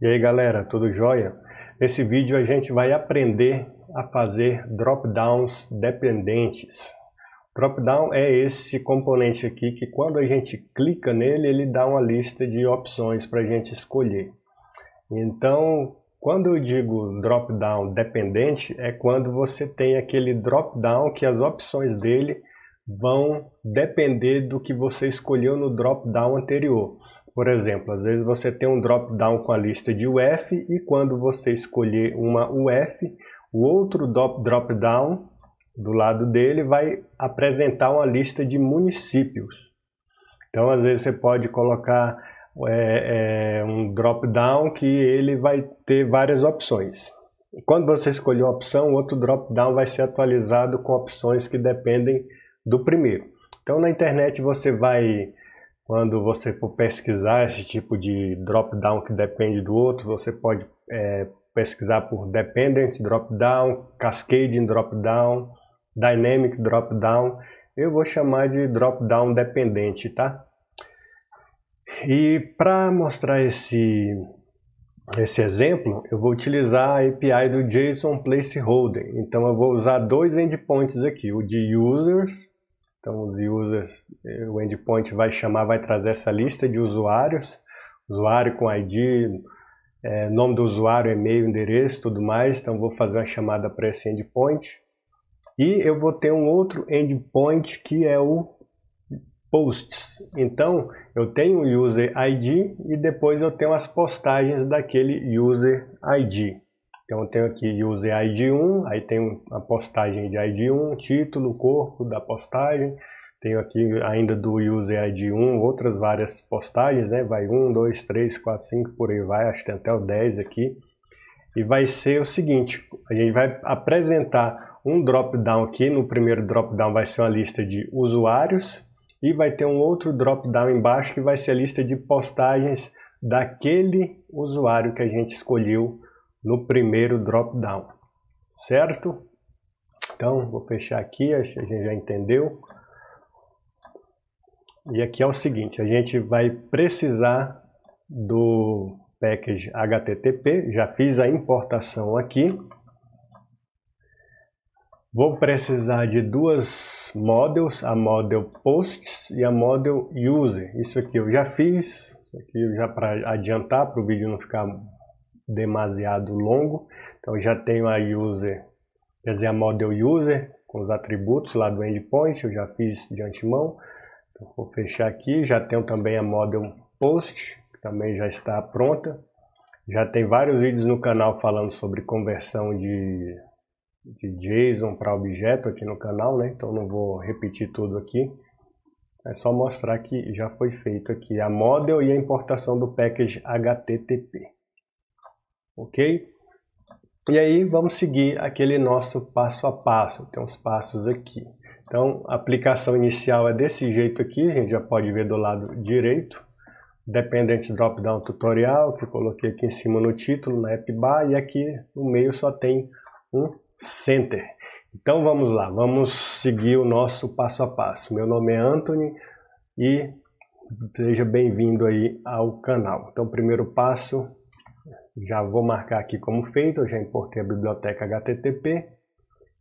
E aí galera, tudo jóia? Nesse vídeo a gente vai aprender a fazer drop-downs dependentes. Drop-down é esse componente aqui que quando a gente clica nele, ele dá uma lista de opções para a gente escolher. Então, quando eu digo drop-down dependente, é quando você tem aquele drop-down que as opções dele vão depender do que você escolheu no drop-down anterior. Por exemplo, às vezes você tem um drop-down com a lista de UF e quando você escolher uma UF, o outro drop-down do lado dele vai apresentar uma lista de municípios. Então, às vezes você pode colocar um drop-down que ele vai ter várias opções. E quando você escolher uma opção, o outro drop-down vai ser atualizado com opções que dependem do primeiro. Então, na internet você vai... Quando você for pesquisar esse tipo de drop-down que depende do outro, você pode pesquisar por Dependent Drop-Down, Cascading Drop-Down, Dynamic Drop-Down. Eu vou chamar de drop-down dependente, tá? E para mostrar esse exemplo, eu vou utilizar a API do JSON Placeholder. Então eu vou usar dois endpoints aqui, o de users. Então os users, o endpoint vai trazer essa lista de usuários, usuário com ID, nome do usuário, e-mail, endereço, tudo mais. Então vou fazer uma chamada para esse endpoint. E eu vou ter um outro endpoint que é o posts. Então eu tenho o user ID e depois eu tenho as postagens daquele user ID. Então eu tenho aqui user ID 1, aí tenho a postagem de ID 1, título, corpo da postagem. Tenho aqui ainda do user ID 1 outras várias postagens, né? Vai 1, 2, 3, 4, 5, por aí vai, acho que tem até o 10 aqui. E vai ser o seguinte, a gente vai apresentar um drop-down aqui, no primeiro drop-down vai ser uma lista de usuários e vai ter um outro drop-down embaixo que vai ser a lista de postagens daquele usuário que a gente escolheu no primeiro drop-down, certo? Então, vou fechar aqui, a gente já entendeu. E aqui é o seguinte, a gente vai precisar do package HTTP, já fiz a importação aqui. Vou precisar de duas models, a model posts e a model user. Isso aqui eu já fiz, isso aqui já para adiantar, para o vídeo não ficar demasiado longo. Então já tenho a user, quer dizer, a model user com os atributos lá do endpoint, eu já fiz de antemão. Então vou fechar aqui, já tenho também a model post, que também já está pronta. Já tem vários vídeos no canal falando sobre conversão de JSON para objeto aqui no canal, né? Então não vou repetir tudo aqui. É só mostrar que já foi feito aqui a model e a importação do package HTTP. Ok? E aí vamos seguir aquele nosso passo a passo, tem uns passos aqui. Então a aplicação inicial é desse jeito aqui, a gente já pode ver do lado direito. Dependent Drop-Down Tutorial, que eu coloquei aqui em cima no título, na app bar, e aqui no meio só tem um Center. Então vamos lá, vamos seguir o nosso passo a passo. Meu nome é Anthony e seja bem-vindo aí ao canal. Então primeiro passo... Já vou marcar aqui como feito, eu já importei a biblioteca HTTP.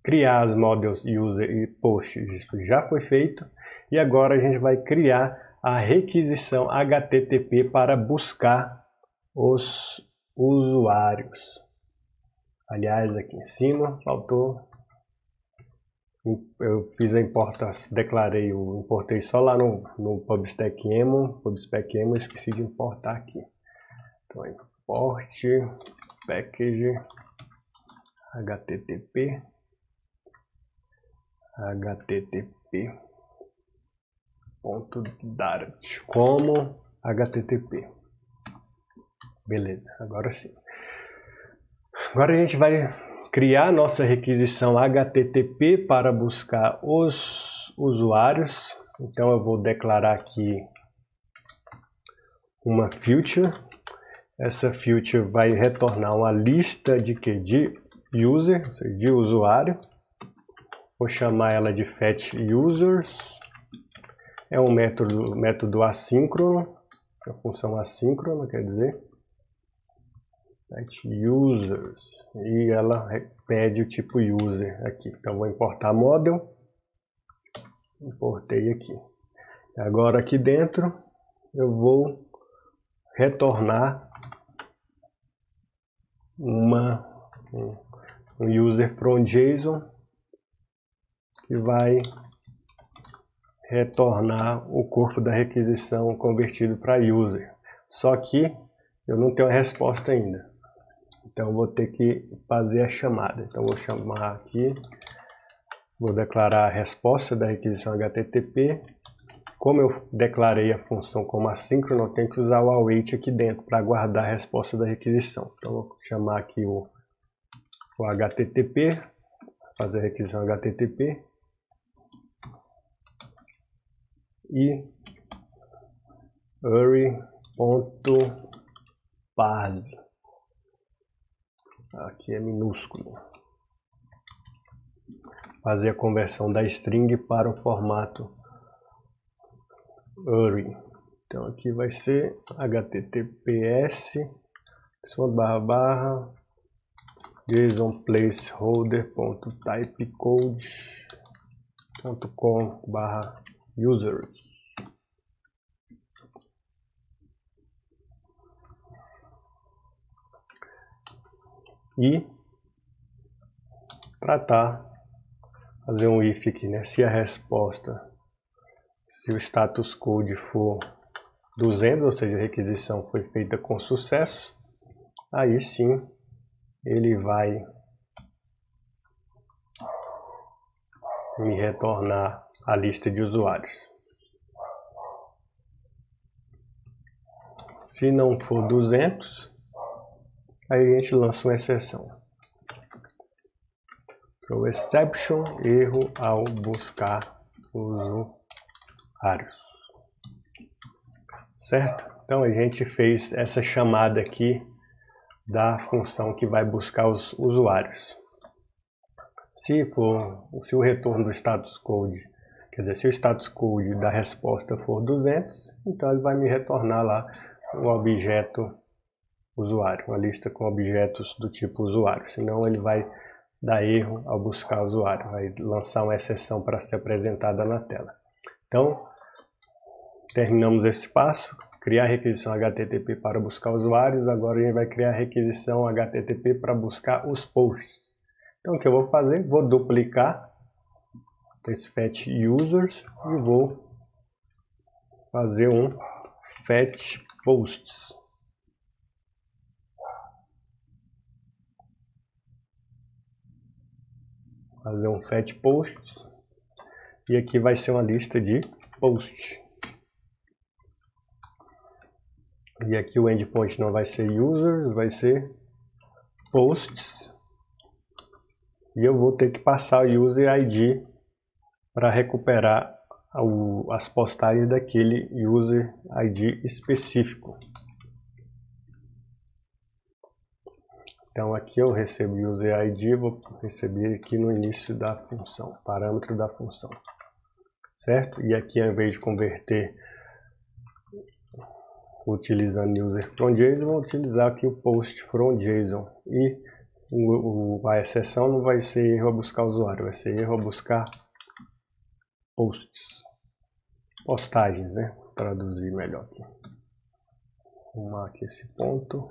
Criar as models user e post, isso já foi feito. E agora a gente vai criar a requisição HTTP para buscar os usuários. Aliás, aqui em cima faltou... Eu fiz a importação, importei só lá no PubSpec-YAML, esqueci de importar aqui. Então, import package http http.dart como http. Beleza, agora sim. Agora a gente vai criar nossa requisição HTTP para buscar os usuários. Então eu vou declarar aqui uma feature. Essa feature vai retornar uma lista de user, ou seja, de usuário. Vou chamar ela de fetchUsers. É um método assíncrono, é uma função assíncrona, quer dizer. fetch users, e ela pede o tipo user aqui. Então vou importar model, importei aqui. Agora aqui dentro eu vou retornar um user from JSON que vai retornar o corpo da requisição convertido para user. Só que eu não tenho a resposta ainda. Então eu vou ter que fazer a chamada. Então eu vou chamar aqui, vou declarar a resposta da requisição HTTP. Como eu declarei a função como assíncrono, eu tenho que usar o await aqui dentro para guardar a resposta da requisição. Então eu vou chamar aqui o HTTP, fazer a requisição HTTP. E array.parse, aqui é minúsculo, fazer a conversão da string para o formato array. Então aqui vai ser https JSON placeholder.typecode.com/users. E fazer um if aqui, né? Se a resposta, se o status code for 200, ou seja, a requisição foi feita com sucesso, aí sim ele vai me retornar a lista de usuários. Se não for 200, aí a gente lança uma exceção. Throw exception, erro ao buscar usuários. Certo? Então a gente fez essa chamada aqui da função que vai buscar os usuários. Se o retorno do status code, quer dizer, se o status code da resposta for 200, então ele vai me retornar lá um objeto usuário, uma lista com objetos do tipo usuário. Senão ele vai dar erro ao buscar usuário, vai lançar uma exceção para ser apresentada na tela. Então, terminamos esse passo, criar a requisição HTTP para buscar usuários. Agora a gente vai criar a requisição HTTP para buscar os posts. Então o que eu vou fazer? Vou duplicar esse fetch users e vou fazer um fetch posts. Fazer um fetch posts e aqui vai ser uma lista de posts. E aqui o endpoint não vai ser users, vai ser posts. E eu vou ter que passar o user ID para recuperar as postagens daquele user ID específico. Então aqui eu recebo user ID, vou receber aqui no início da função, parâmetro da função, certo? E aqui, ao invés de converter utilizando user from JSON, vou utilizar aqui o post from JSON. E a exceção não vai ser erro a buscar usuário, vai ser erro a buscar posts, postagens, né? Vou traduzir melhor aqui. Vou arrumar aqui esse ponto.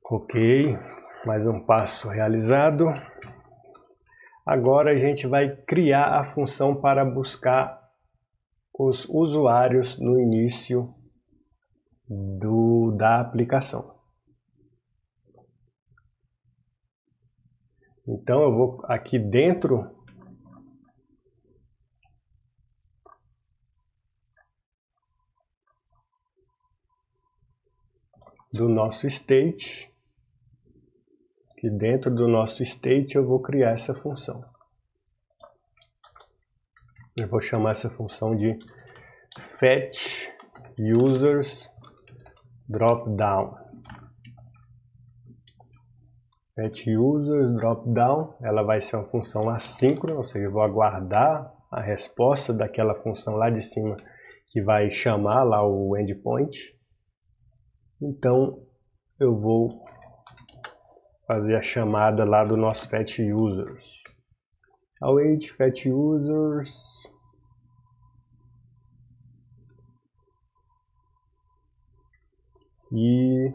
Ok, mais um passo realizado. Agora a gente vai criar a função para buscar os usuários no início da aplicação. Então eu vou aqui dentro do nosso state, que dentro do nosso state eu vou criar essa função. Eu vou chamar essa função de fetch users dropdown. Fetch users dropdown, ela vai ser uma função assíncrona, ou seja, eu vou aguardar a resposta daquela função lá de cima que vai chamar lá o endpoint. Então eu vou fazer a chamada lá do nosso fetch users. Await fetch users. E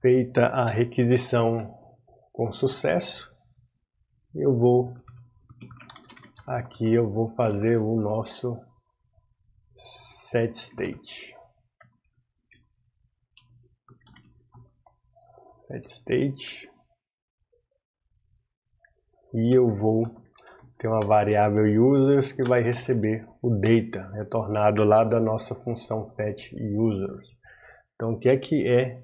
feita a requisição com sucesso, eu vou fazer o nosso setState. E eu vou ter uma variável users que vai receber o data retornado lá da nossa função fetch users. Então o que é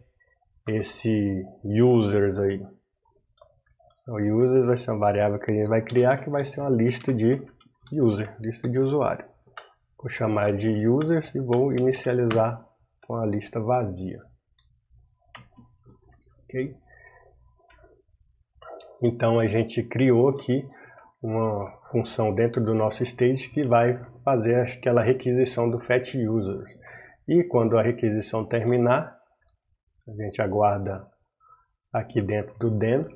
esse users aí? O users vai ser uma variável que a gente vai criar, que vai ser uma lista de user, lista de usuário. Vou chamar de users e vou inicializar com a lista vazia. Ok? Então a gente criou aqui uma função dentro do nosso state que vai fazer aquela requisição do fetch users. E quando a requisição terminar, a gente aguarda aqui dentro do den,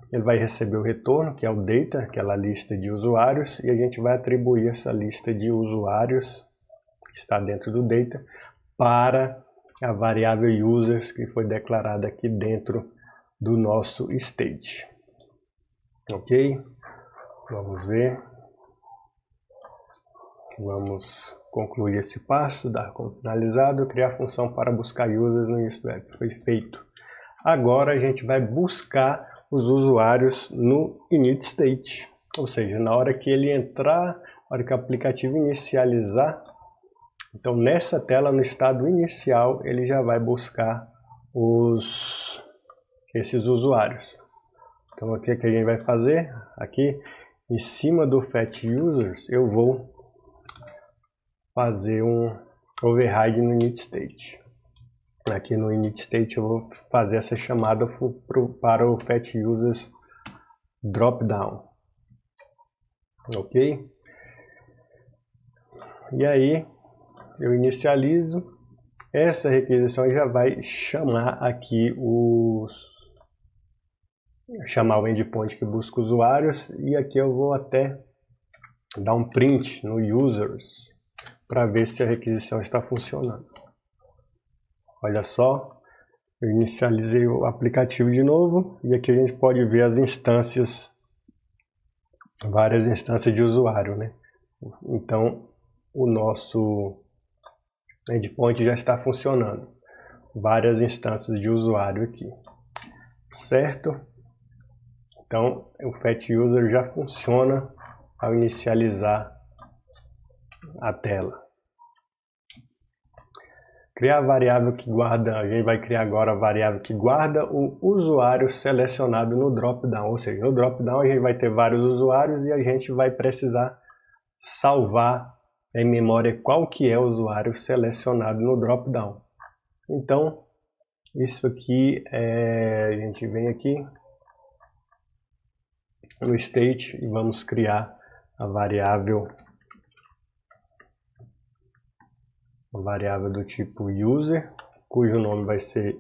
ele vai receber o retorno, que é o data, aquela lista de usuários, e a gente vai atribuir essa lista de usuários que está dentro do data para a variável users que foi declarada aqui dentro do nosso state. Ok? Vamos ver. Vamos concluir esse passo, dar como finalizado, criar a função para buscar users no início do app. Foi feito. Agora a gente vai buscar os usuários no init state, ou seja, na hora que ele entrar, na hora que o aplicativo inicializar, então nessa tela, no estado inicial, ele já vai buscar esses usuários. Então o que a gente vai fazer? Aqui em cima do fetch users, eu vou fazer um override no init state. Aqui no init state eu vou fazer essa chamada para o fetch users dropdown. Ok? E aí eu inicializo. Essa requisição já vai chamar aqui chamar o endpoint que busca usuários, e aqui eu vou até dar um print no users para ver se a requisição está funcionando. Olha só, eu inicializei o aplicativo de novo e aqui a gente pode ver as instâncias, várias instâncias de usuário, né? Então o nosso endpoint já está funcionando, várias instâncias de usuário aqui, certo? Então o fetch user já funciona ao inicializar a tela. Criar a variável que guarda, a gente vai criar agora a variável que guarda o usuário selecionado no dropdown, ou seja, no dropdown a gente vai ter vários usuários e a gente vai precisar salvar em memória qual que é o usuário selecionado no dropdown. Então, isso aqui a gente vem aqui no state e vamos criar a variável do tipo user, cujo nome vai ser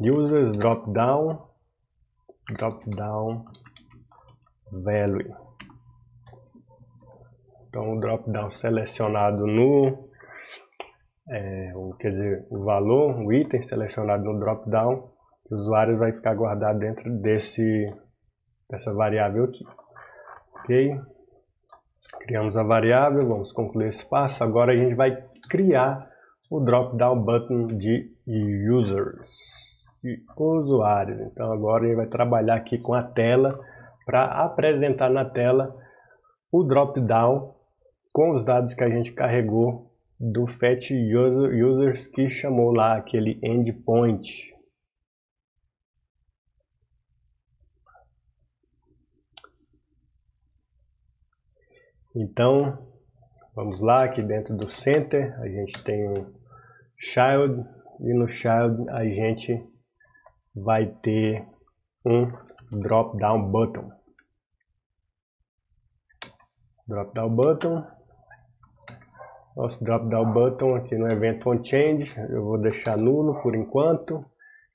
users dropdown value. Então o dropdown selecionado no o valor, o item selecionado no dropdown, o usuário vai ficar guardado dentro dessa variável aqui. Ok? Criamos a variável, vamos concluir esse passo. Agora a gente vai criar o drop-down button de users, de usuários. Então agora a gente vai trabalhar aqui com a tela para apresentar na tela o drop-down com os dados que a gente carregou do fetch users que chamou lá aquele endpoint. Então, vamos lá, aqui dentro do center a gente tem um child e no child a gente vai ter um drop down button. drop down button. Nosso drop down button aqui no evento onChange, eu vou deixar nulo por enquanto.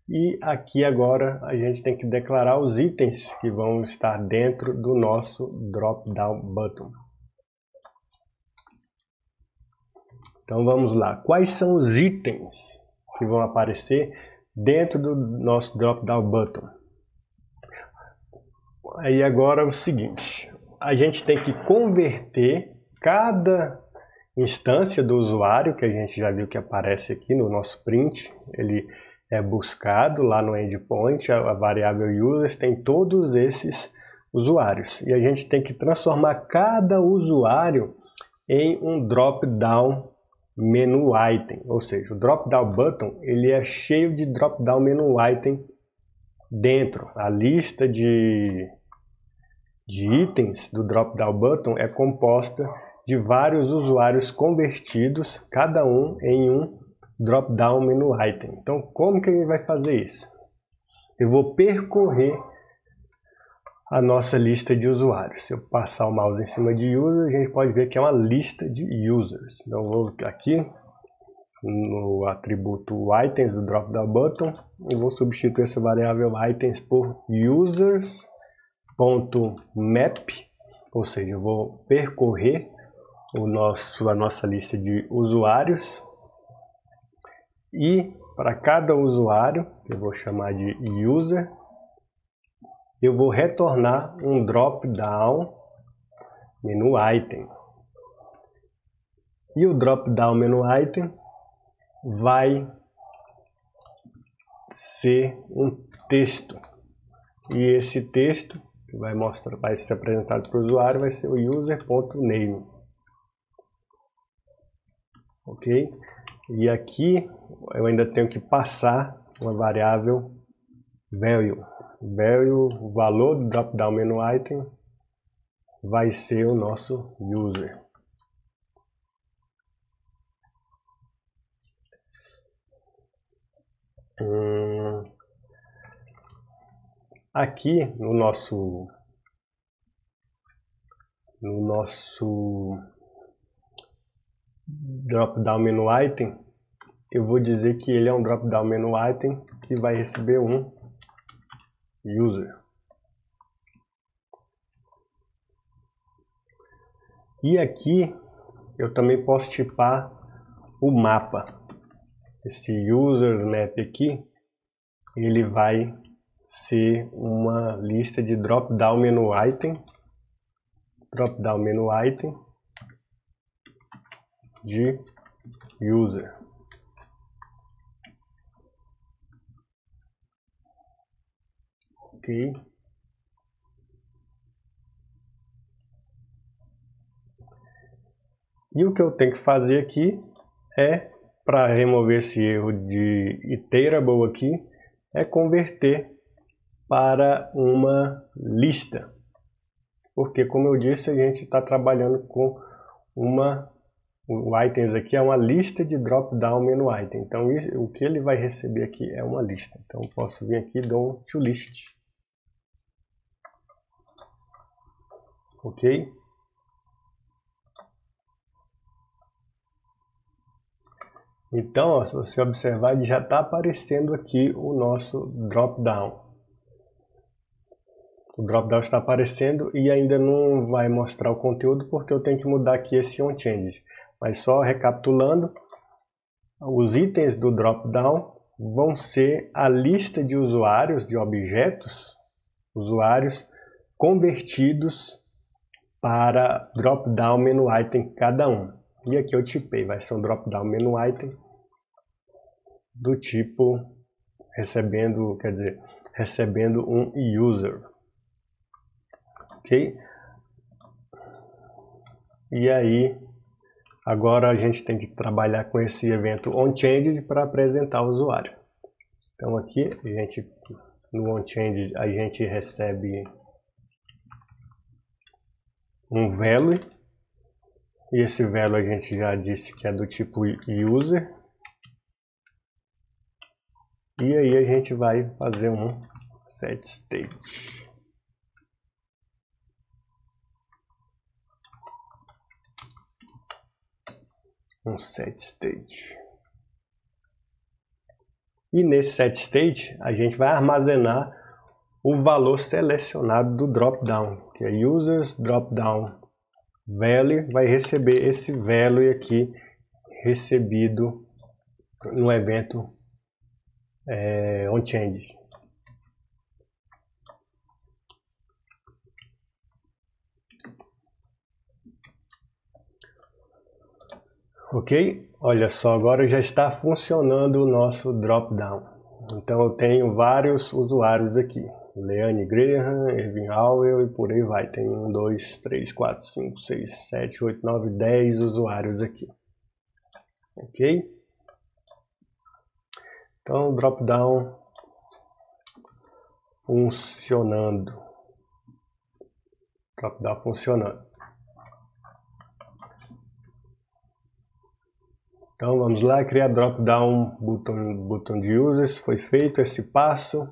E aqui agora a gente tem que declarar os itens que vão estar dentro do nosso drop down button. Então vamos lá, quais são os itens que vão aparecer dentro do nosso drop down button? Aí agora é o seguinte, a gente tem que converter cada instância do usuário, que a gente já viu que aparece aqui no nosso print, ele é buscado lá no endpoint, a variável users tem todos esses usuários. E a gente tem que transformar cada usuário em um drop-down menu item, ou seja, o drop-down button ele é cheio de drop-down menu item dentro. A lista de itens do drop-down button é composta de vários usuários convertidos, cada um em um drop-down menu item. Então, como que a gente vai fazer isso? Eu vou percorrer a nossa lista de usuários. Se eu passar o mouse em cima de users, a gente pode ver que é uma lista de users. Então, eu vou aqui no atributo items do drop-down button e vou substituir essa variável items por users.map, ou seja, eu vou percorrer a nossa lista de usuários e para cada usuário, que eu vou chamar de user, eu vou retornar um drop-down menu item. E o drop-down menu item vai ser um texto. E esse texto que vai ser apresentado para o usuário vai ser o user.name. Ok? E aqui eu ainda tenho que passar uma variável value. O valor do drop-down menu item vai ser o nosso user. Aqui no nosso drop-down menu item, eu vou dizer que ele é um drop-down menu item que vai receber um user. E aqui eu também posso tipar o mapa. Esse users map aqui, ele vai ser uma lista de drop-down menu item de user. Ok. E o que eu tenho que fazer aqui é, para remover esse erro de iterable aqui, é converter para uma lista. Porque, como eu disse, a gente está trabalhando com o items aqui é uma lista de drop-down menu item. Então, o que ele vai receber aqui é uma lista. Então, eu posso vir aqui e dar um toList. Ok? Então, ó, se você observar, ele já está aparecendo aqui o nosso drop-down. O drop-down está aparecendo e ainda não vai mostrar o conteúdo porque eu tenho que mudar aqui esse onChange. Mas só recapitulando, os itens do drop-down vão ser a lista de usuários, de objetos, usuários convertidos para drop-down menu item cada um. E aqui eu tipei, vai ser um drop-down menu item do tipo recebendo um user. Ok? E aí, agora a gente tem que trabalhar com esse evento onChange para apresentar o usuário. Então aqui, no onChange a gente recebe um value. E esse value a gente já disse que é do tipo user. E aí a gente vai fazer um setState. um set state. E nesse set state a gente vai armazenar o valor selecionado do dropdown, que é users dropdown value, vai receber esse value aqui recebido no evento onChanged. Ok? Olha só, agora já está funcionando o nosso dropdown. Então eu tenho vários usuários aqui. Leanne Graham, Irving Howell e por aí vai. Tem 1, 2, 3, 4, 5, 6, 7, 8, 9, 10 usuários aqui. Ok? Então, dropdown funcionando. Dropdown funcionando. Então vamos lá, criar dropdown button de users, foi feito esse passo.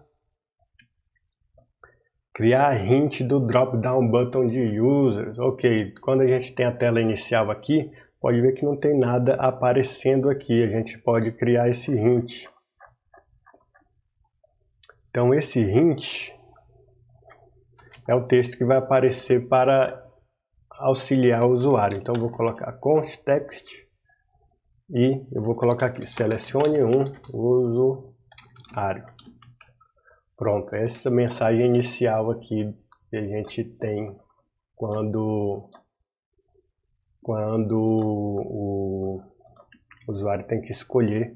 Criar hint do dropdown button de users, ok, quando a gente tem a tela inicial aqui, pode ver que não tem nada aparecendo aqui, a gente pode criar esse hint. Então esse hint é o texto que vai aparecer para auxiliar o usuário, então eu vou colocar const.text. E eu vou colocar aqui, selecione um usuário. Pronto, essa mensagem inicial aqui que a gente tem quando o usuário tem que escolher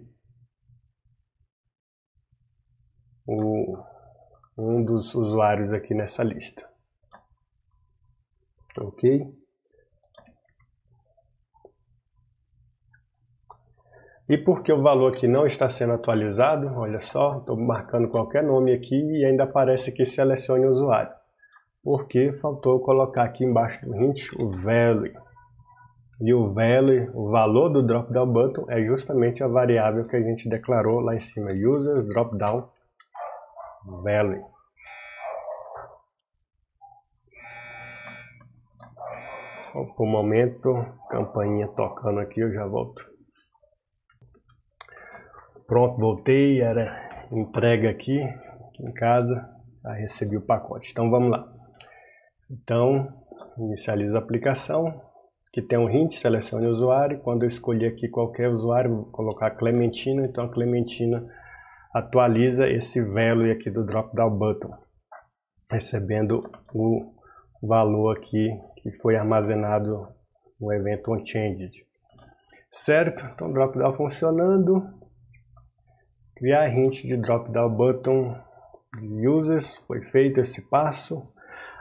um dos usuários aqui nessa lista. Ok? E porque o valor aqui não está sendo atualizado, olha só, estou marcando qualquer nome aqui e ainda aparece que selecione o usuário. Porque faltou colocar aqui embaixo do hint o value. E o value, o valor do dropdown button é justamente a variável que a gente declarou lá em cima, users dropdown value. Por um momento, campainha tocando aqui, eu já volto. Pronto, voltei, era entrega aqui em casa, já recebi o pacote. Então vamos lá. Então, inicializa a aplicação, que tem um hint, selecione o usuário. Quando eu escolher aqui qualquer usuário, vou colocar Clementina, então a Clementina atualiza esse value aqui do dropdown button, recebendo o valor aqui que foi armazenado no evento onChanged. Certo? Então dropdown funcionando. Criar hint de dropdown button de users, foi feito esse passo.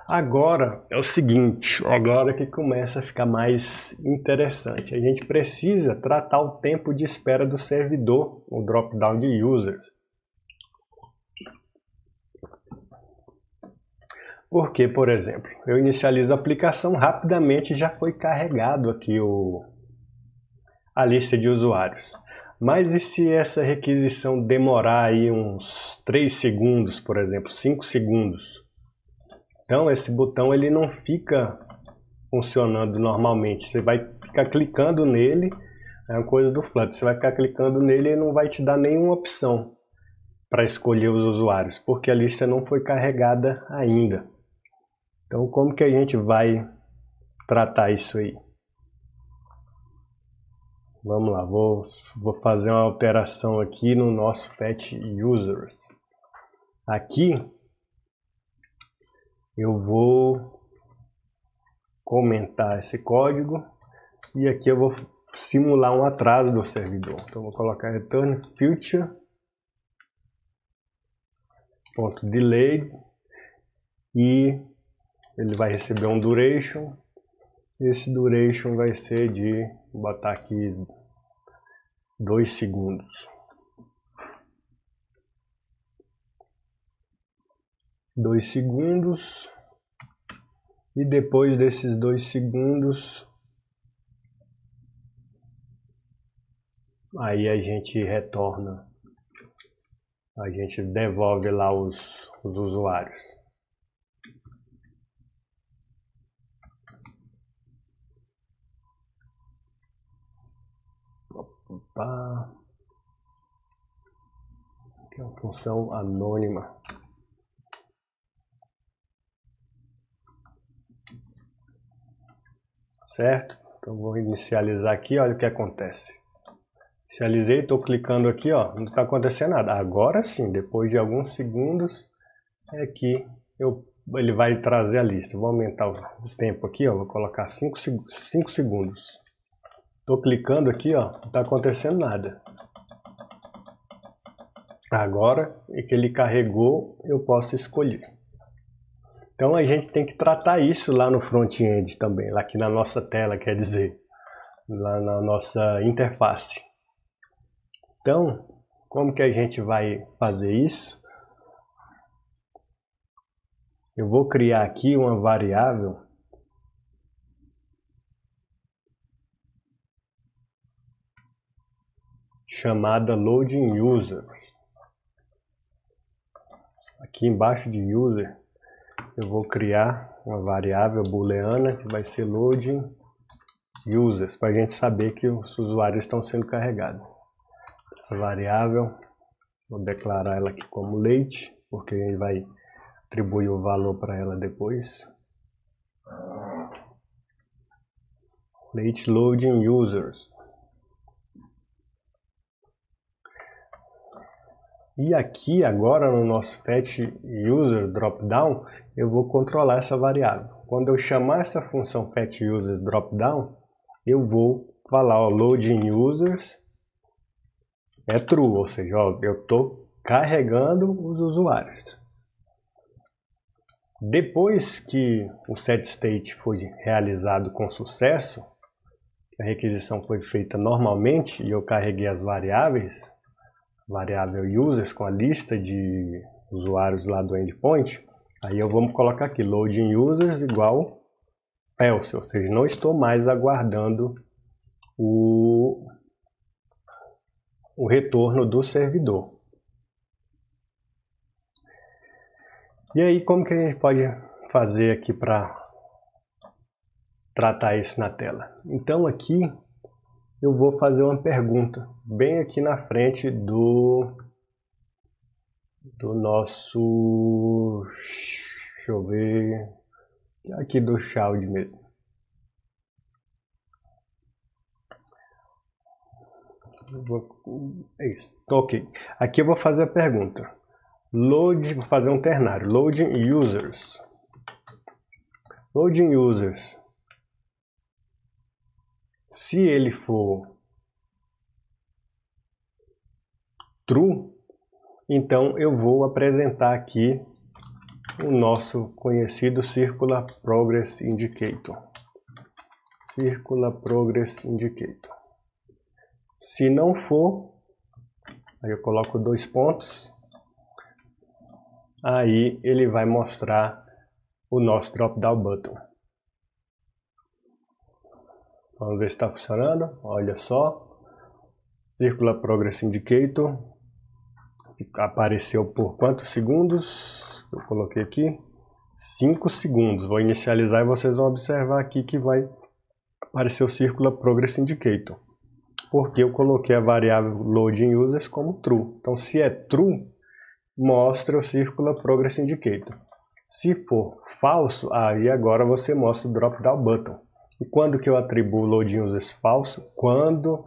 Agora é o seguinte, agora que começa a ficar mais interessante. A gente precisa tratar o tempo de espera do servidor, o dropdown de users. Porque, por exemplo, eu inicializo a aplicação, rapidamente já foi carregado aqui a lista de usuários. Mas e se essa requisição demorar aí uns 3 segundos, por exemplo, 5 segundos? Então esse botão ele não fica funcionando normalmente. Você vai ficar clicando nele, é uma coisa do Flutter, você vai ficar clicando nele e não vai te dar nenhuma opção para escolher os usuários, porque a lista não foi carregada ainda. Então como que a gente vai tratar isso aí? Vamos lá, vou fazer uma alteração aqui no nosso fetch users. Aqui eu vou comentar esse código e aqui eu vou simular um atraso do servidor. Então vou colocar return future.delay e ele vai receber um duration. Esse duration vai ser de, vou botar aqui 2 segundos. E depois desses 2 segundos, aí a gente retorna, a gente devolve lá os usuários. Aqui é uma função anônima. Certo? Então vou inicializar aqui, olha o que acontece. Inicializei, estou clicando aqui, ó, não está acontecendo nada. Agora sim, depois de alguns segundos, é que ele vai trazer a lista. Vou aumentar o tempo aqui, ó, vou colocar 5 segundos. Estou clicando aqui, ó, não está acontecendo nada. Agora que ele carregou, eu posso escolher. Então a gente tem que tratar isso lá no front-end também, lá aqui na nossa tela, quer dizer, lá na nossa interface. Então, como que a gente vai fazer isso? Eu vou criar aqui uma variável chamada loading users. Aqui embaixo de user, eu vou criar uma variável booleana que vai ser loading users, para a gente saber que os usuários estão sendo carregados. Essa variável, vou declarar ela aqui como late, porque a gente vai atribuir o valor para ela depois. Late loading users. E aqui agora no nosso fetch user dropdown, eu vou controlar essa variável. Quando eu chamar essa função fetch user dropdown, eu vou falar, ó, loading users é true, ou seja, ó, eu estou carregando os usuários. Depois que o setState foi realizado com sucesso, a requisição foi feita normalmente e eu carreguei as variáveis, variável users com a lista de usuários lá do endpoint, aí eu vou colocar aqui loading users igual else, ou seja, não estou mais aguardando o retorno do servidor. E aí, como que a gente pode fazer aqui para tratar isso na tela? Então aqui eu vou fazer uma pergunta bem aqui na frente do nosso, deixa eu ver, aqui do child mesmo. É isso, ok. Aqui eu vou fazer a pergunta. Vou fazer um ternário, loading users. Loading users. Se ele for true, então eu vou apresentar aqui o nosso conhecido Circular Progress Indicator. Circular Progress Indicator. Se não for, aí eu coloco 2 pontos. Aí ele vai mostrar o nosso drop-down button. Vamos ver se está funcionando. Olha só. Circular Progress Indicator. Apareceu por quantos segundos? Eu coloquei aqui 5 segundos. Vou inicializar e vocês vão observar aqui que vai aparecer o Circular Progress Indicator. Porque eu coloquei a variável loading users como true. Então se é true, mostra o Circular Progress Indicator. Se for falso, aí agora você mostra o drop-down button. E quando que eu atribuo loading users falso? Quando,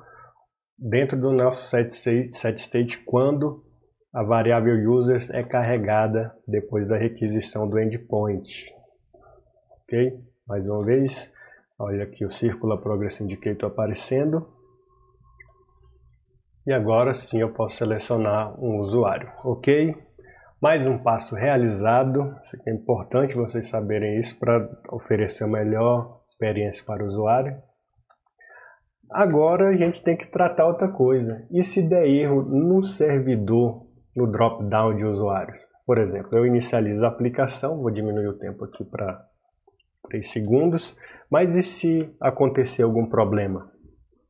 dentro do nosso setState, quando a variável users é carregada depois da requisição do endpoint. Ok? Mais uma vez, olha aqui o Circular Progress Indicator aparecendo. E agora sim eu posso selecionar um usuário. Ok? Mais um passo realizado. É importante vocês saberem isso para oferecer a melhor experiência para o usuário. Agora a gente tem que tratar outra coisa. E se der erro no servidor, no drop-down de usuários? Por exemplo, eu inicializo a aplicação, vou diminuir o tempo aqui para 3 segundos. Mas e se acontecer algum problema?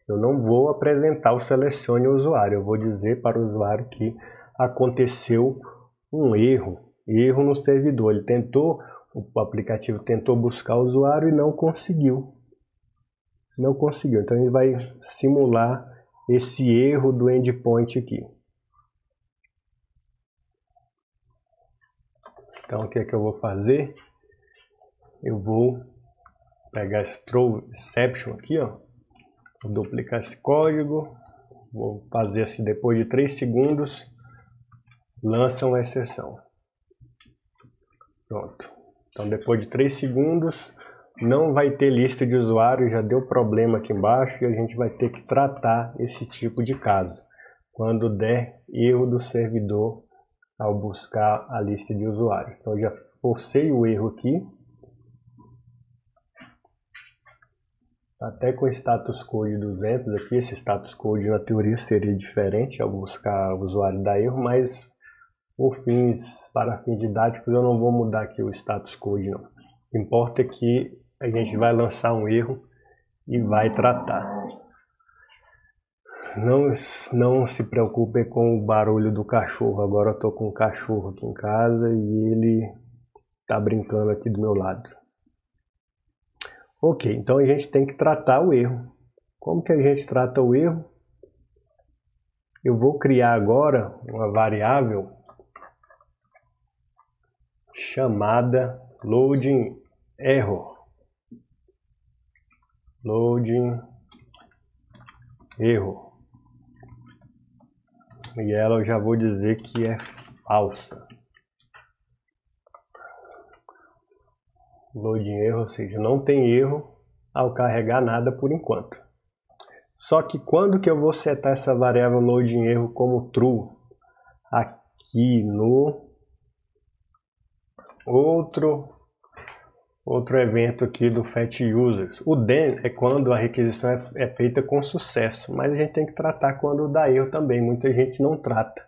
Eu não vou apresentar o selecione usuário, eu vou dizer para o usuário que aconteceu um erro no servidor. Ele tentou, o aplicativo tentou buscar o usuário e não conseguiu. Não conseguiu. Então a gente vai simular esse erro do endpoint aqui. Então o que é que eu vou fazer? Eu vou pegar esse throw exception aqui, ó, vou duplicar esse código, vou fazer assim, depois de 3 segundos, lança uma exceção. Pronto. Então depois de 3 segundos, não vai ter lista de usuários, já deu problema aqui embaixo e a gente vai ter que tratar esse tipo de caso. Quando der erro do servidor ao buscar a lista de usuários. Então eu já forcei o erro aqui. Até com o status code 200 aqui, esse status code na teoria seria diferente ao buscar o usuário dar erro, mas para fins didáticos eu não vou mudar aqui o status code não. O que importa é que a gente vai lançar um erro e vai tratar. Não se preocupem com o barulho do cachorro, agora eu estou com um cachorro aqui em casa e ele está brincando aqui do meu lado. Ok, então a gente tem que tratar o erro. Como que a gente trata o erro? Eu vou criar agora uma variável chamada loading error. Loading error. E ela eu já vou dizer que é falsa. Loading erro, ou seja, não tem erro ao carregar nada por enquanto. Só que quando que eu vou setar essa variável loading erro como true? Aqui no outro evento aqui do fetchUsers. O then é quando a requisição é feita com sucesso, mas a gente tem que tratar quando dá erro também. Muita gente não trata.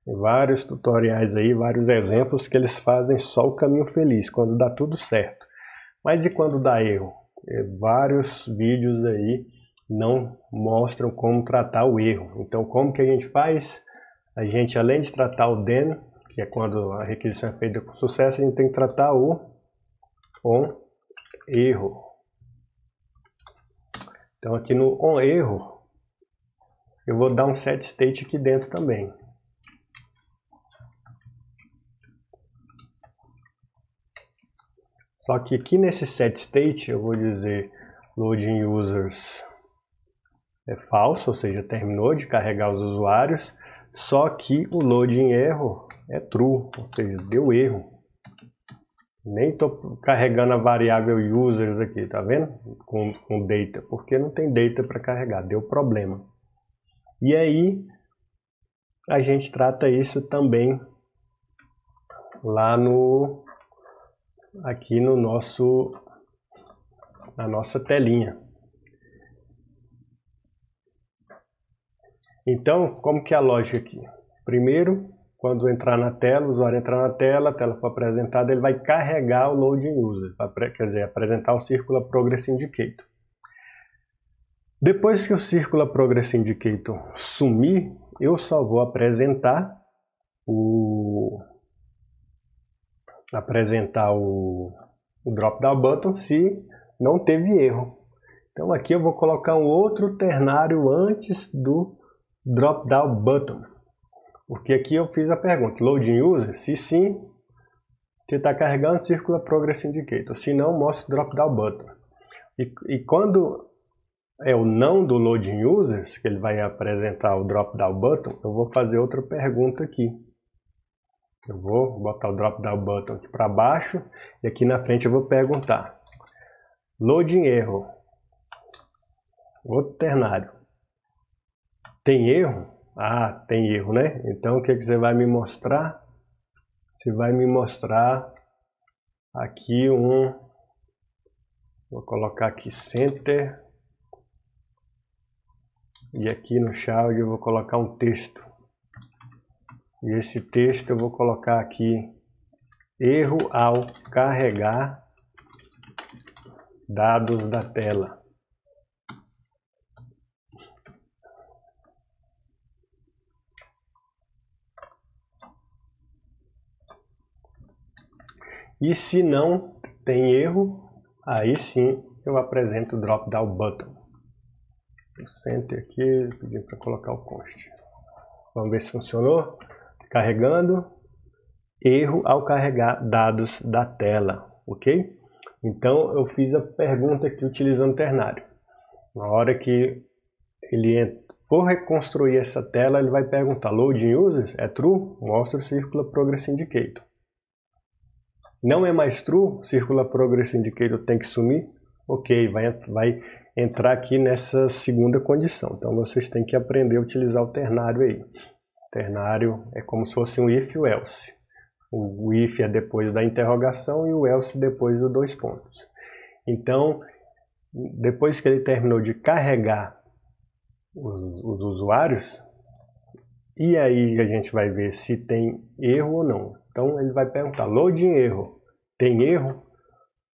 Tem vários tutoriais aí, vários exemplos que eles fazem só o caminho feliz, quando dá tudo certo. Mas e quando dá erro? Vários vídeos aí não mostram como tratar o erro. Então como que a gente faz? A gente, além de tratar o then, que é quando a requisição é feita com sucesso, a gente tem que tratar o on erro. Então aqui no on erro, eu vou dar um set state aqui dentro também. Só que aqui nesse set state eu vou dizer loading users é falso, ou seja, terminou de carregar os usuários, só que o loading erro é true, ou seja, deu erro. Nem estou carregando a variável users aqui, tá vendo? Com data, porque não tem data para carregar, deu problema. E aí a gente trata isso também lá aqui no na nossa telinha. Então, como que é a lógica aqui? Primeiro, quando entrar na tela, o usuário entrar na tela, a tela for apresentada, ele vai carregar o loading user, quer dizer, apresentar o Circular Progress Indicator. Depois que o Circular Progress Indicator sumir, eu só vou apresentar o drop-down button se não teve erro. Então aqui eu vou colocar um outro ternário antes do drop-down button. Porque aqui eu fiz a pergunta, loading user? Se sim, que está carregando o Circular Progress Indicator. Se não, mostra o drop-down button. E quando é o não do loading users, que ele vai apresentar o drop-down button, eu vou fazer outra pergunta aqui. Eu vou botar o drop-down button aqui para baixo e aqui na frente eu vou perguntar loading erro, outro ternário, tem erro? Ah, tem erro, né? Então o que você vai me mostrar? Você vai me mostrar aqui vou colocar aqui center e aqui no child eu vou colocar um texto. E esse texto eu vou colocar aqui erro ao carregar dados da tela. E se não tem erro, aí sim eu apresento o drop-down button. o center aqui, pedindo para colocar o const. Vamos ver se funcionou. Carregando. Erro ao carregar dados da tela, ok? Então eu fiz a pergunta aqui utilizando o ternário. Na hora que ele for reconstruir essa tela, ele vai perguntar: loading users é true? Mostra o Circular Progress Indicator. Não é mais true? Circular Progress Indicator tem que sumir? Ok, vai entrar aqui nessa segunda condição. Então vocês têm que aprender a utilizar o ternário aí. O ternário é como se fosse um if e o else. O if é depois da interrogação e o else depois dos dois pontos. Então, depois que ele terminou de carregar os usuários, e aí a gente vai ver se tem erro ou não. Então ele vai perguntar: loading erro. Tem erro?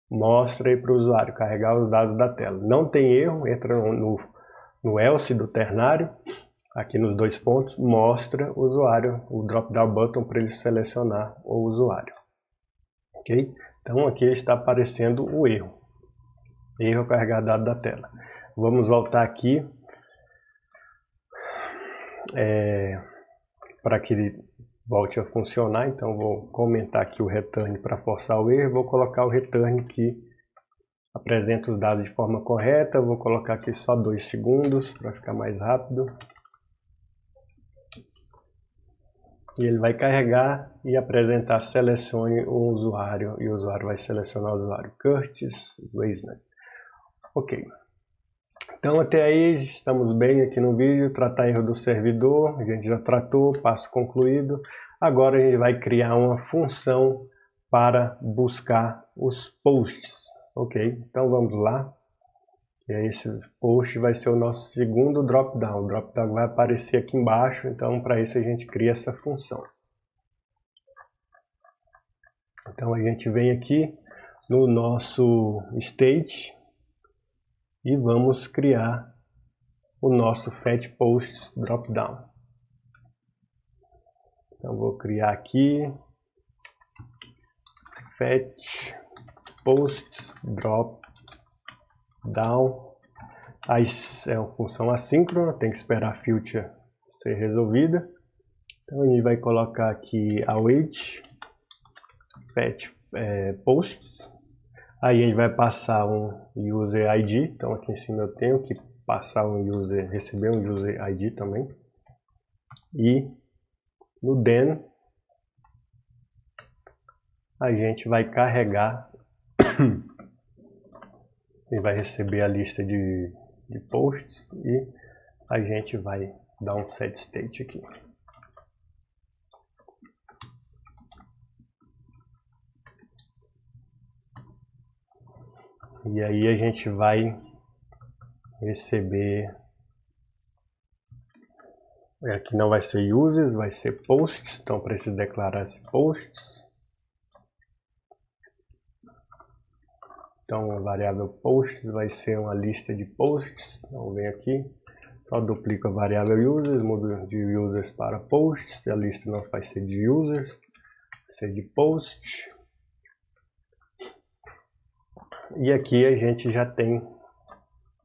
Mostra aí para o usuário, carregar os dados da tela. Não tem erro, entra no else do ternário. Aqui nos dois pontos, mostra o usuário, o drop-down button para ele selecionar o usuário. Ok? Então aqui está aparecendo o erro. Erro carregar dado da tela. Vamos voltar aqui para que ele volte a funcionar. Então vou comentar aqui o return para forçar o erro. Vou colocar o return que apresenta os dados de forma correta. Vou colocar aqui só 2 segundos para ficar mais rápido. E ele vai carregar e apresentar: selecione o usuário, e o usuário vai selecionar o usuário Curtis Weisner. Ok. Então até aí estamos bem aqui no vídeo. Tratar erro do servidor, a gente já tratou, passo concluído. Agora a gente vai criar uma função para buscar os posts. Ok, então vamos lá. E esse post vai ser o nosso segundo drop-down. O drop-down vai aparecer aqui embaixo, então para isso a gente cria essa função. Então a gente vem aqui no nosso state e vamos criar o nosso fetch posts drop-down. Então vou criar aqui fetch posts drop-down. Aí é uma função assíncrona, tem que esperar a future ser resolvida. Então a gente vai colocar aqui await fetch posts. Aí a gente vai passar um user ID. Então aqui em cima eu tenho que passar receber um user ID também. E no then a gente vai carregar e vai receber a lista de posts e a gente vai dar um set state aqui. E aí a gente vai receber, aqui não vai ser users, vai ser posts, então preciso declarar esse posts. Então a variável posts vai ser uma lista de posts. Então vem aqui, só duplico a variável users, mudo de users para posts, a lista não vai ser de users, vai ser de posts. E aqui a gente já tem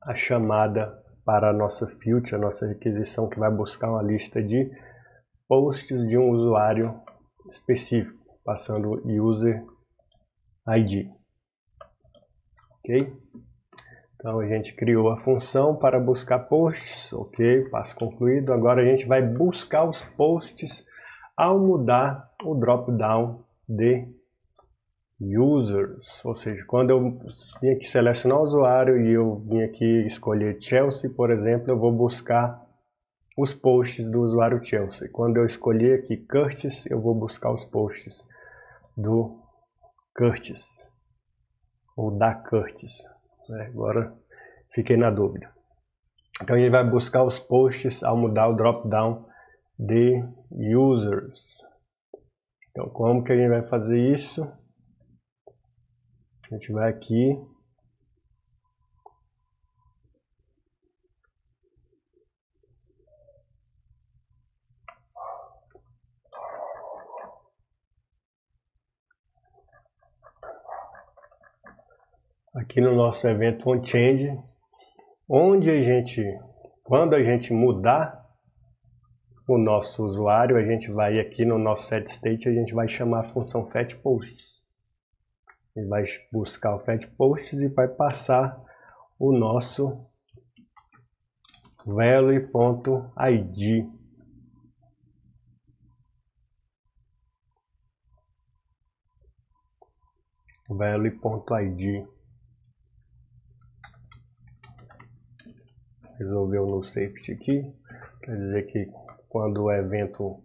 a chamada para a nossa future, a nossa requisição, que vai buscar uma lista de posts de um usuário específico, passando user ID. Ok? Então a gente criou a função para buscar posts, ok, passo concluído. Agora a gente vai buscar os posts ao mudar o drop-down de users, ou seja, quando eu vim aqui selecionar o usuário e eu vim aqui escolher Chelsea, por exemplo, eu vou buscar os posts do usuário Chelsea. Quando eu escolher aqui Curtis, eu vou buscar os posts do Curtis ou da Curtis. Agora fiquei na dúvida. Então a gente vai buscar os posts ao mudar o drop-down de users. Então como que a gente vai fazer isso? A gente vai aqui, no nosso evento onChange, onde a gente Quando a gente mudar o nosso usuário, a gente vai aqui no nosso setState, a gente vai chamar a função fetchPosts. Ele vai buscar o fetchPosts e vai passar o nosso value.id. value.id. Resolveu no safety aqui, quer dizer que quando o evento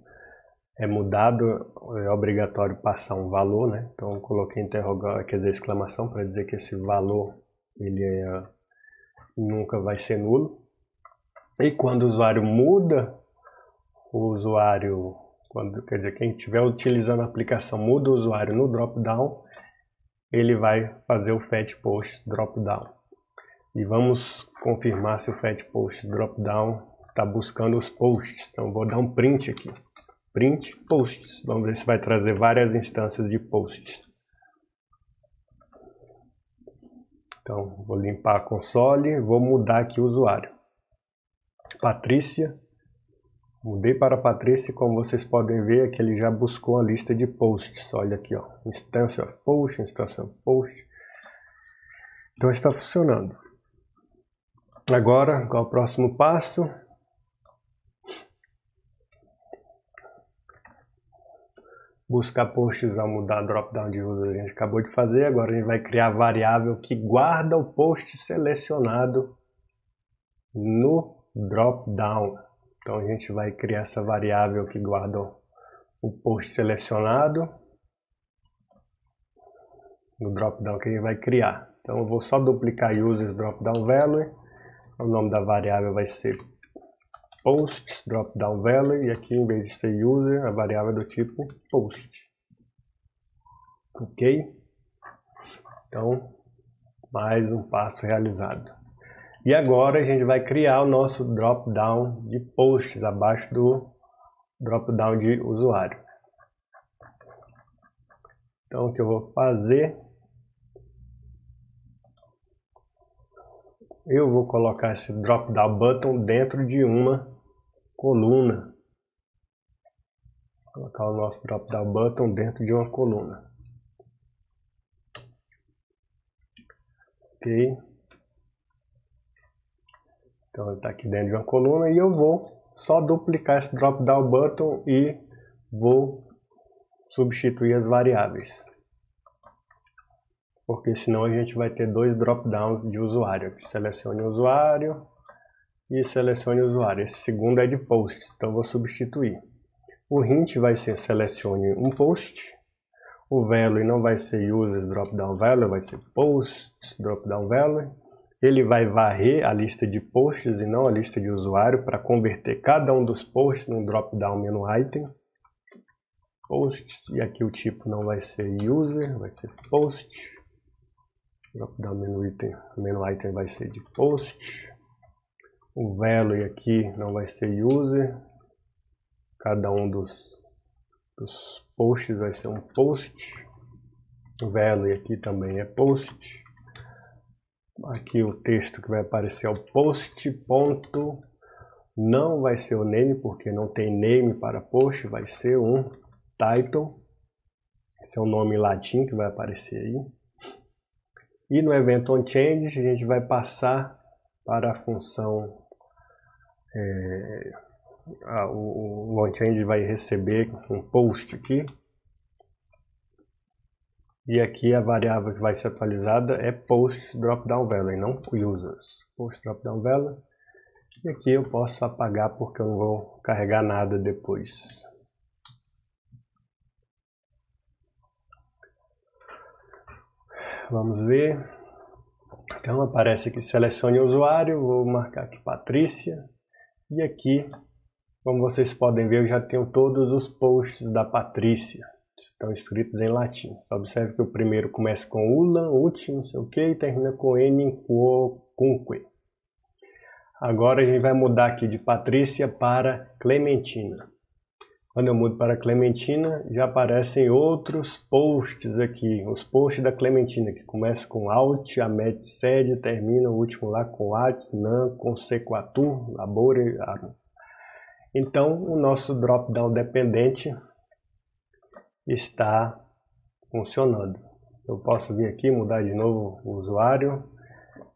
é mudado é obrigatório passar um valor, né? Então eu coloquei interrogação, quer dizer, exclamação, para dizer que esse valor ele nunca vai ser nulo. E quando o usuário muda, quer dizer, quem estiver utilizando a aplicação muda o usuário no dropdown, ele vai fazer o fetchPosts dropdown. E vamos confirmar se o fetchPosts dropdown está buscando os posts. Então vou dar um print aqui. Print posts. Vamos ver se vai trazer várias instâncias de posts. Então vou limpar a console e vou mudar aqui o usuário. Patrícia. Mudei para Patrícia e como vocês podem ver aqui ele já buscou a lista de posts. Olha aqui, ó, instância post, instância post. Então está funcionando. Agora, qual é o próximo passo? Buscar posts ao mudar drop-down de user, a gente acabou de fazer. Agora a gente vai criar a variável que guarda o post selecionado no drop-down. Então a gente vai criar essa variável que guarda o post selecionado no drop-down que a gente vai criar. Então eu vou só duplicar users drop-down value. O nome da variável vai ser posts dropdown value e aqui em vez de ser user, a variável é do tipo post. Ok? Então, mais um passo realizado. E agora a gente vai criar o nosso dropdown de posts abaixo do dropdown de usuário. Então, o que eu vou fazer? Eu vou colocar esse drop-down button dentro de uma coluna. Vou colocar o nosso drop-down button dentro de uma coluna. Ok. Então ele está aqui dentro de uma coluna e eu vou só duplicar esse drop-down button e vou substituir as variáveis. Porque senão a gente vai ter dois drop-downs de usuário. Aqui selecione o usuário e selecione o usuário. Esse segundo é de posts, então eu vou substituir. O hint vai ser selecione um post. O value não vai ser users drop-down value, vai ser posts drop-down value. Ele vai varrer a lista de posts e não a lista de usuário para converter cada um dos posts num drop-down menu item. Posts, e aqui o tipo não vai ser user, vai ser post. Drop-down menu item vai ser de post. O value aqui não vai ser user. Cada um dos posts vai ser um post. O value aqui também é post. Aqui o texto que vai aparecer é o post. Ponto. Não vai ser o name, porque não tem name para post. Vai ser um title. Esse é o nome em latim que vai aparecer aí. E no evento onChange a gente vai passar para a função, o onChange vai receber um post aqui. E aqui a variável que vai ser atualizada é post dropdown value, não users. Post dropdown value. E aqui eu posso apagar porque eu não vou carregar nada depois. Vamos ver. Então aparece aqui, selecione o usuário, vou marcar aqui Patrícia. E aqui, como vocês podem ver, eu já tenho todos os posts da Patrícia. Estão escritos em latim. Observe que o primeiro começa com ulam, ut, não sei o que, e termina com n, quoque. Agora a gente vai mudar aqui de Patrícia para Clementina. Quando eu mudo para Clementina, já aparecem outros posts aqui. Os posts da Clementina, que começam com Alt, Amet Sede, termina o último lá com At, Nan, com Sequatu, Labore. Então, o nosso drop-down dependente está funcionando. Eu posso vir aqui, mudar de novo o usuário.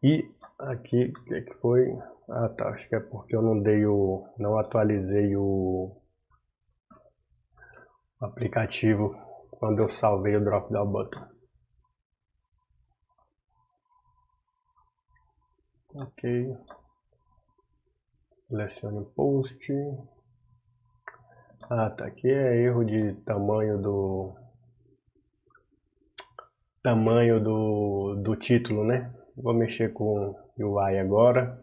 E aqui, o que foi? Ah, tá, acho que é porque eu não atualizei o aplicativo quando eu salvei o drop-down button. Ok. Selecione o post. Ah, tá, aqui é erro de tamanho do título, né? Vou mexer com o UI agora.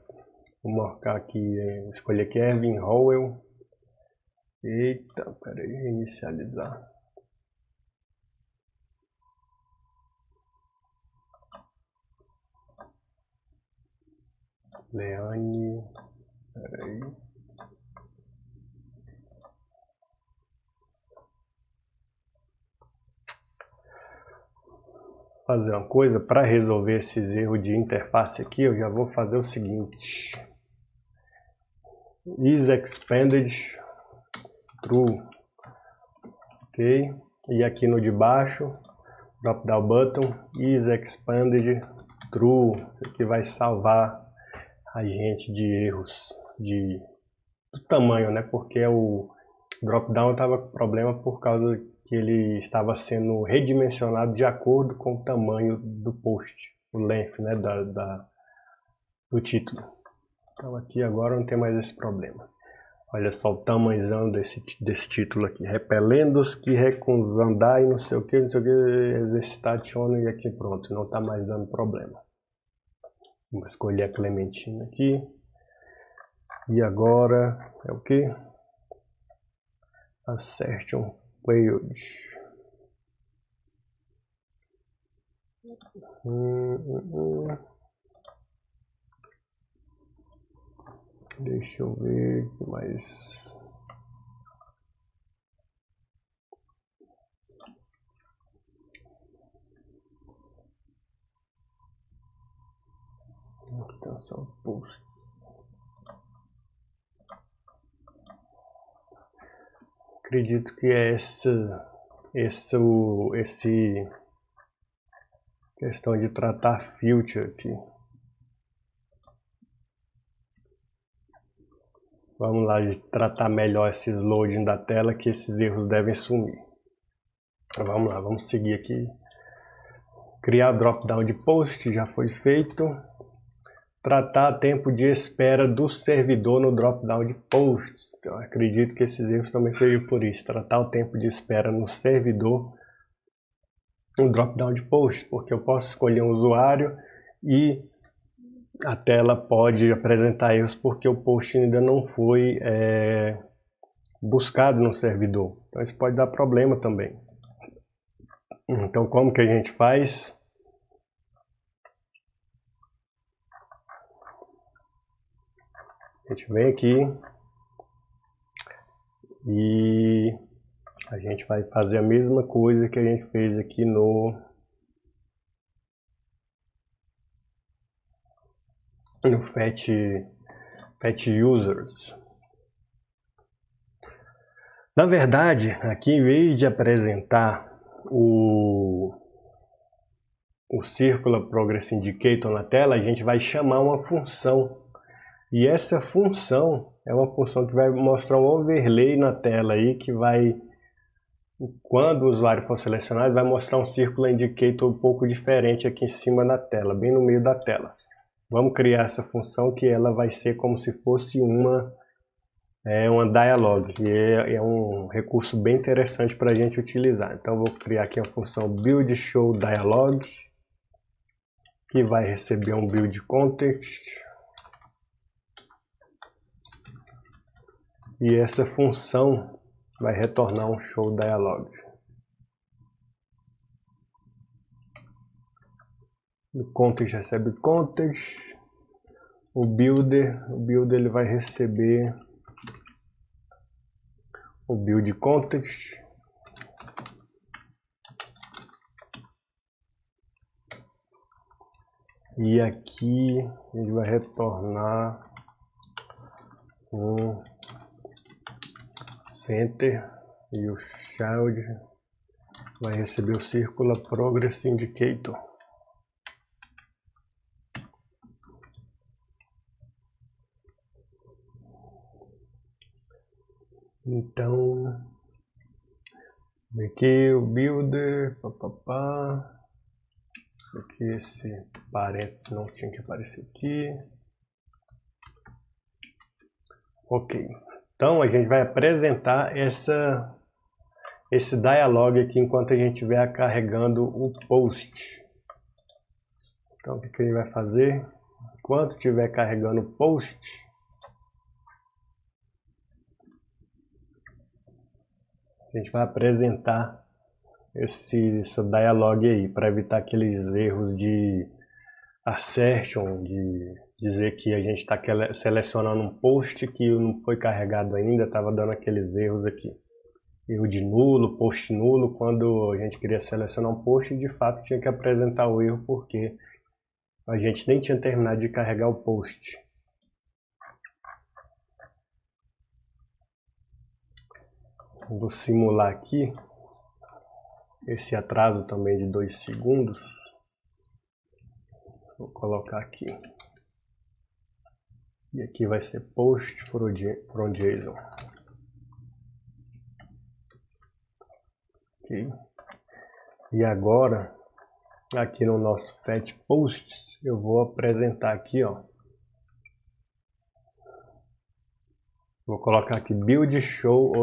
Vou marcar aqui, escolher aqui Erwin Howell. Eita, peraí, inicializar. Leane, peraí. Fazer uma coisa para resolver esses erros de interface aqui, eu já vou fazer o seguinte: is expanded true, ok? E aqui no de baixo, drop down button, is expanded true, isso aqui vai salvar a gente de erros do tamanho, né? Porque o drop down estava com problema por causa que ele estava sendo redimensionado de acordo com o tamanho do post, o length, né, do título. Então aqui agora não tem mais esse problema. Olha só o tamanhozão desse título aqui. Repelendo os que recusandar e não sei o que, exercitatione, e aqui pronto, não está mais dando problema. Vou escolher a Clementina aqui. E agora é o que? Assertion failed. Deixa eu ver o que mais. Extensão post. Acredito que é esse questão de tratar filter aqui. Vamos lá tratar melhor esses loading da tela, que esses erros devem sumir. Então, vamos lá, vamos seguir aqui. Criar drop-down de post, já foi feito. Tratar tempo de espera do servidor no drop-down de posts. Então, acredito que esses erros também sejam por isso. Tratar o tempo de espera no servidor no drop-down de posts, porque eu posso escolher um usuário e a tela pode apresentar erros porque o post ainda não foi buscado no servidor. Então isso pode dar problema também. Então como que a gente faz? A gente vem aqui e a gente vai fazer a mesma coisa que a gente fez aqui no Fetch Users. Na verdade, aqui em vez de apresentar o Circular Progress Indicator na tela, a gente vai chamar uma função. E essa função é uma função que vai mostrar um overlay na tela aí, que vai, quando o usuário for selecionado, vai mostrar um Circular Indicator um pouco diferente aqui em cima na tela, bem no meio da tela. Vamos criar essa função que ela vai ser como se fosse uma dialog, que é um recurso bem interessante para a gente utilizar. Então vou criar aqui a função build show dialog, que vai receber um build context. E essa função vai retornar um show dialog. O context recebe context. O builder ele vai receber o build context. E aqui a gente vai retornar um center e o child vai receber o Circular Progress Indicator. Então, aqui o builder, aqui esse parênteses não tinha que aparecer aqui. Ok, então a gente vai apresentar esse dialog aqui enquanto a gente estiver carregando o post. Então o que ele vai fazer? Enquanto estiver carregando o post, a gente vai apresentar esse dialog aí, para evitar aqueles erros de assertion, de dizer que a gente está selecionando um post que não foi carregado ainda, estava dando aqueles erros aqui. Erro de nulo, post nulo, quando a gente queria selecionar um post, de fato tinha que apresentar o erro, porque a gente nem tinha terminado de carregar o post. Vou simular aqui esse atraso também de 2 segundos. Vou colocar aqui. E aqui vai ser post from JSON. Okay. E agora, aqui no nosso fetch posts, eu vou apresentar aqui, ó. Vou colocar aqui build show,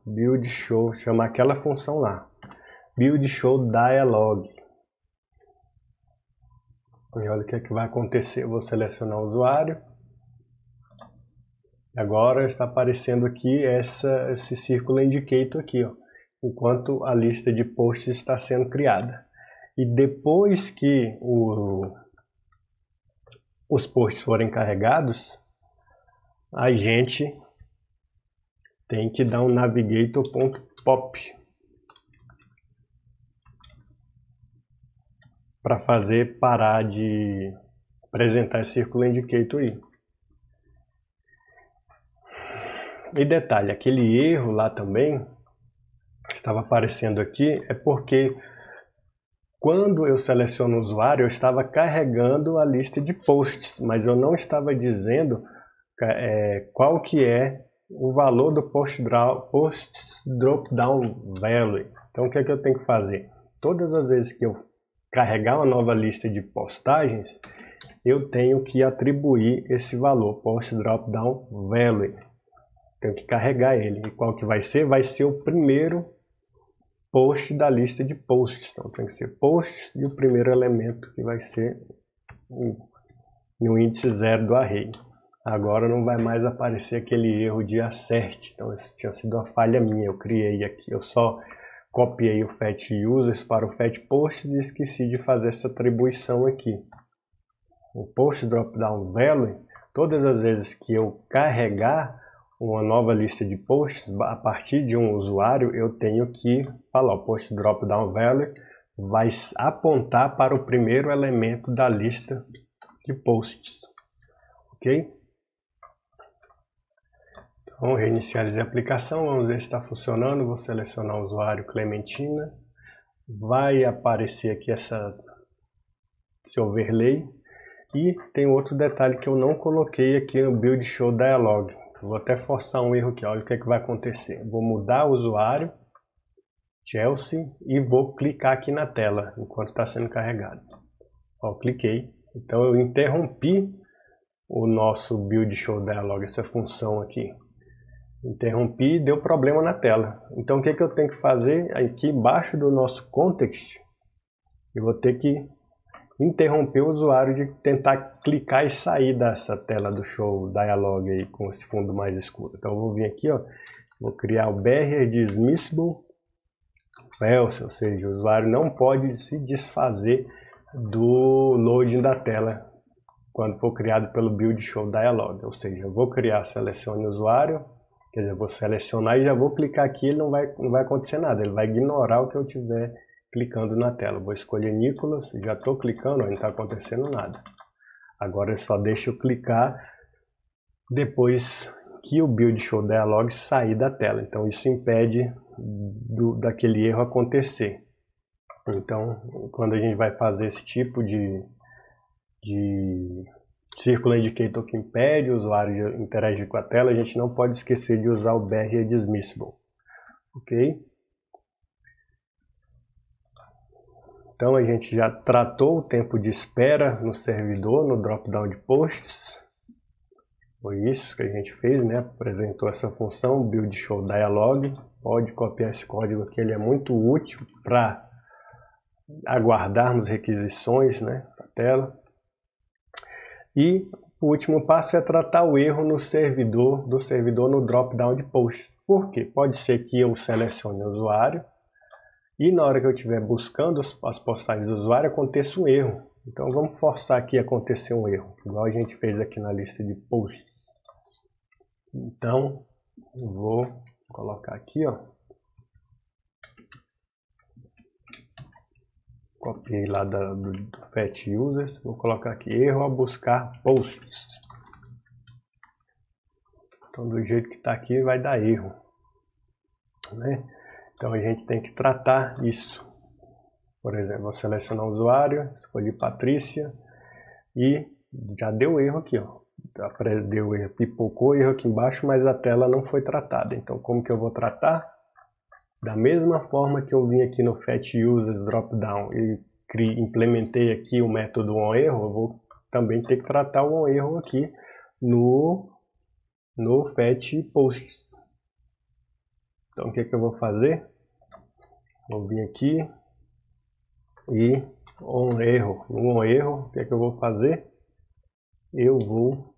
build show, chamar aquela função lá. Build show dialog. E olha o que é que vai acontecer. Eu vou selecionar o usuário. Agora está aparecendo aqui esse círculo indicator aqui, ó, enquanto a lista de posts está sendo criada. E depois que os posts forem carregados, a gente tem que dar um navigator.pop para fazer parar de apresentar esse círculo indicator aí. E detalhe, aquele erro lá também que estava aparecendo aqui é porque quando eu seleciono o usuário eu estava carregando a lista de posts, mas eu não estava dizendo qual que é o valor do post drop-down value. Então o que é que eu tenho que fazer? Todas as vezes que eu carregar uma nova lista de postagens, eu tenho que atribuir esse valor, post drop-down value. Tenho que carregar ele. E qual que vai ser? Vai ser o primeiro post da lista de posts. Então tem que ser posts e o primeiro elemento que vai ser no índice 0 do array. Agora não vai mais aparecer aquele erro de assert. Então isso tinha sido uma falha minha. Eu criei aqui, eu só copiei o fetch users para o fetch posts e esqueci de fazer essa atribuição aqui. O post drop-down value, todas as vezes que eu carregar uma nova lista de posts a partir de um usuário, eu tenho que falar, o post drop-down value vai apontar para o primeiro elemento da lista de posts. Ok? Então, reinicializei a aplicação, vamos ver se está funcionando. Vou selecionar o usuário Clementina. Vai aparecer aqui esse overlay. E tem outro detalhe que eu não coloquei aqui no Build Show Dialog. Vou até forçar um erro aqui, olha o que é que vai acontecer. Vou mudar o usuário, Chelsea, e vou clicar aqui na tela, enquanto está sendo carregado. Ó, cliquei. Então eu interrompi o nosso Build Show Dialog, essa função aqui. Interrompi e deu problema na tela. Então o que é que eu tenho que fazer? Aqui embaixo do nosso context, eu vou ter que interromper o usuário de tentar clicar e sair dessa tela do show dialog aí com esse fundo mais escuro. Então eu vou vir aqui, ó, vou criar o barrier dismissible else, ou seja, o usuário não pode se desfazer do loading da tela quando for criado pelo build show dialog. Ou seja, eu vou criar selecione usuário, Quer dizer, eu vou selecionar e já vou clicar aqui, ele não vai acontecer nada, ele vai ignorar o que eu estiver clicando na tela. Eu vou escolher Nicholas, já estou clicando, não está acontecendo nada. Agora eu só deixo eu clicar depois que o Build Show Dialog sair da tela. Então isso impede daquele erro acontecer. Então, quando a gente vai fazer esse tipo de Circle Indicator que impede o usuário de interagir com a tela, a gente não pode esquecer de usar o Barrier Dismissible. Ok? Então a gente já tratou o tempo de espera no servidor, no drop-down de posts. Foi isso que a gente fez, né? Apresentou essa função, Build Show Dialog. Pode copiar esse código aqui, ele é muito útil para aguardarmos requisições, né, da tela. E o último passo é tratar o erro no servidor, no drop-down de posts. Por quê? Pode ser que eu selecione o usuário e na hora que eu estiver buscando as postagens do usuário aconteça um erro. Então vamos forçar aqui a acontecer um erro, igual a gente fez aqui na lista de posts. Então vou colocar aqui, ó. Copiei lá do Fetch Users, vou colocar aqui erro ao buscar posts. Então do jeito que está aqui vai dar erro, né? Então a gente tem que tratar isso. Por exemplo, vou selecionar o usuário, escolhi Patrícia e já deu erro aqui, ó. Deu erro, pipocou erro aqui embaixo, mas a tela não foi tratada. Então como que eu vou tratar? Da mesma forma que eu vim aqui no Fetch Users Dropdown e implementei aqui o método onErro, eu vou também ter que tratar o onErro aqui no Fetch Posts. Então o que eu vou fazer? Vou vir aqui e onErro. No onErro, o que eu vou fazer? Eu vou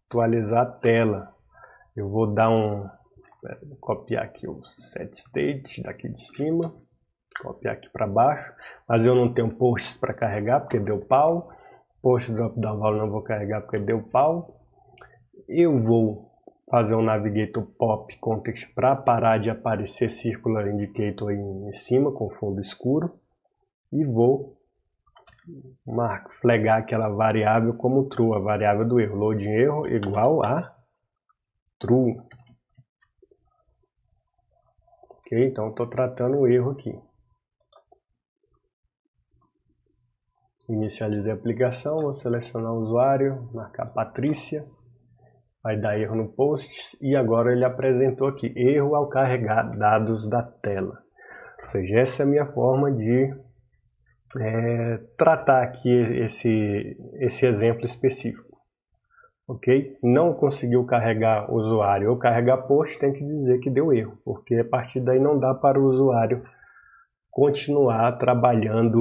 atualizar a tela. Eu vou dar vou copiar aqui o set state daqui de cima, copiar aqui para baixo, mas eu não tenho posts para carregar porque deu pau. Post drop-down value não vou carregar porque deu pau. Eu vou fazer um navigator pop context para parar de aparecer circular indicator aí em cima com fundo escuro e vou flagar aquela variável como true, a variável do erro, loading erro igual a true. Ok, então estou tratando o erro aqui. Inicializei a aplicação, vou selecionar o usuário, marcar Patrícia, vai dar erro no post e agora ele apresentou aqui, erro ao carregar dados da tela. Ou seja, essa é a minha forma de tratar aqui esse exemplo específico. Ok? Não conseguiu carregar o usuário ou carregar post, tem que dizer que deu erro, porque a partir daí não dá para o usuário continuar trabalhando.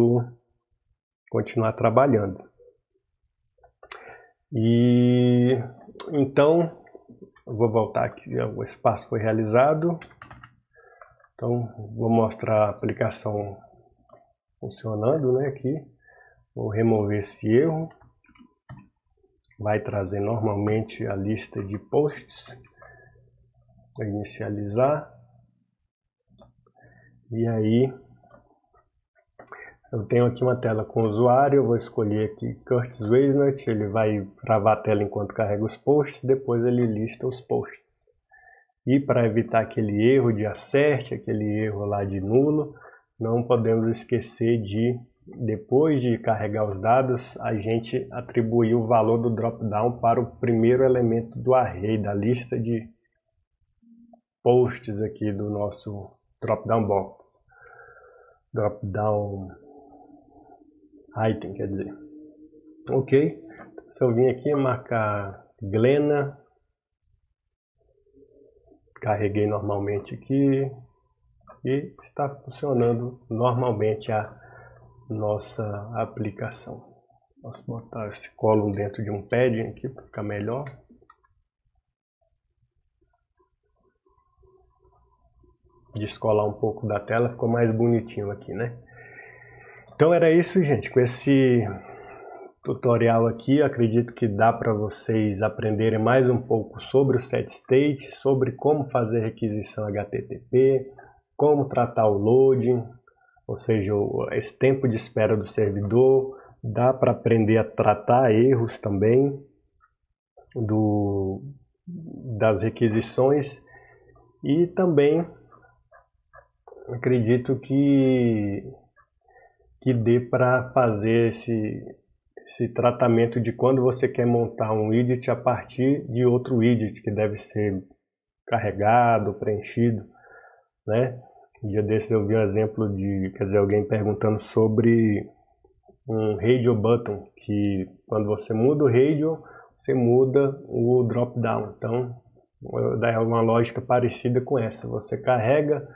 E então eu vou voltar aqui, o espaço foi realizado. Então vou mostrar a aplicação funcionando, né, aqui. Vou remover esse erro. Vai trazer normalmente a lista de posts. Vou inicializar. E aí eu tenho aqui uma tela com o usuário, eu vou escolher aqui Curtis Weisnert, ele vai travar a tela enquanto carrega os posts, depois ele lista os posts. E para evitar aquele erro de acerte, aquele erro lá de nulo, não podemos esquecer de, depois de carregar os dados, a gente atribuir o valor do drop-down para o primeiro elemento do array, da lista de posts aqui do nosso drop-down box. Drop-down item, quer dizer. Ok, se eu vim aqui marcar Glena, carreguei normalmente aqui e está funcionando normalmente a nossa aplicação. Posso botar esse column dentro de um padding aqui para ficar melhor. Descolar um pouco da tela, ficou mais bonitinho aqui, né? Então era isso, gente. Com esse tutorial aqui. Acredito que dá para vocês aprenderem mais um pouco sobre o SetState, sobre como fazer requisição HTTP, como tratar o loading, ou seja, esse tempo de espera do servidor. Dá para aprender a tratar erros também das requisições, e também acredito que dê para fazer esse tratamento de quando você quer montar um widget a partir de outro widget que deve ser carregado, preenchido, né? Um dia desses eu vi um exemplo de, alguém perguntando sobre um radio button, que quando você muda o radio, você muda o drop-down. Então, é uma lógica parecida com essa. Você carrega,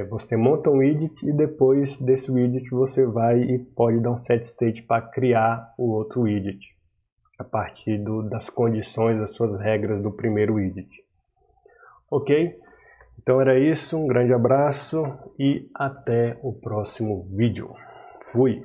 você monta um widget e depois desse widget você vai e pode dar um SetState para criar o outro widget, a partir das condições, das suas regras do primeiro widget. Ok? Então era isso, um grande abraço e até o próximo vídeo. Fui!